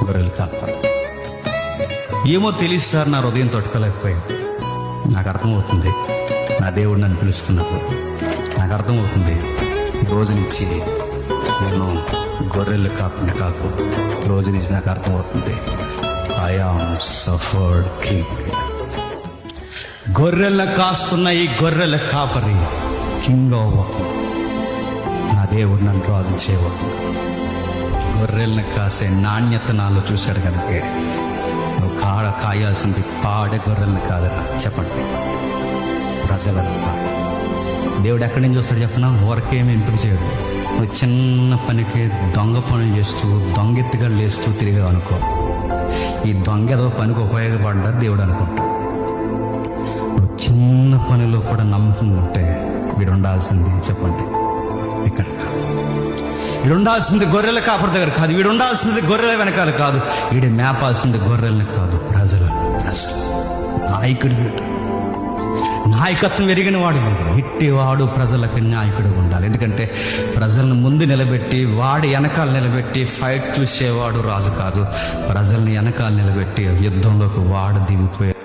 గొర్రెలు కాపరి. ఏమో తెలియదు సార్, నా హృదయం తట్టుకోలేకపోయింది. నాకు అర్థమవుతుంది నా దేవుడు నన్ను పిలుస్తున్నప్పుడు. నాకు అర్థమవుతుంది ఈ రోజు నుంచి నేను గొర్రెలు కాపరిని కాదు. రోజు నుంచి నాకు అర్థమవుతుంది ఐ ఆమ్ సఫర్డ్ కింగ్. గొర్రెలను కాస్తున్న ఈ గొర్రెల కాపరి కింగ్ అవ్వబోతుంది. నా దేవుడు నన్ను రాజు చేయబోతుంది. గొర్రెలను కాసే నాణ్యత నాలో చూశాడు కనుక నువ్వు కాయాల్సింది పాడే గొర్రెలను కాదురా. చెప్పండి, ప్రజలను కాదు. దేవుడు ఎక్కడి నుంచి చూస్తాడు చెప్పనా? ఊరకేమి ఎంపిక చేయడు. నువ్వు చిన్న పనికి దొంగ పనులు చేస్తూ దొంగెత్తుగా లేస్తూ తిరిగి అనుకో, ఈ దొంగ ఏదో పనికి ఉపయోగపడ్డా దేవుడు అనుకుంటాడు. నువ్వు చిన్న పనిలో కూడా నమ్మకం ఉంటే వీడు ఉండాల్సింది చెప్పండి ఇక్కడ కాదు. వీడు ఉండాల్సింది గొర్రెల కాపరి దగ్గర కాదు. వీడు ఉండాల్సింది గొర్రెల వెనకాల కాదు. వీడు మేపాల్సింది గొర్రెల్ని కాదు, ప్రజలు. నాయకుడు వీడు. నాయకత్వం ఎరిగిన వాడు ఇట్టివాడు ప్రజలకు నాయకుడు ఉండాలి. ఎందుకంటే ప్రజలను ముందు నిలబెట్టి వాడి వెనకాల నిలబెట్టి ఫైట్ చూసేవాడు రాజు కాదు. ప్రజల్ని వెనకాల నిలబెట్టి యుద్ధంలోకి వాడు దిగిపోయాడు.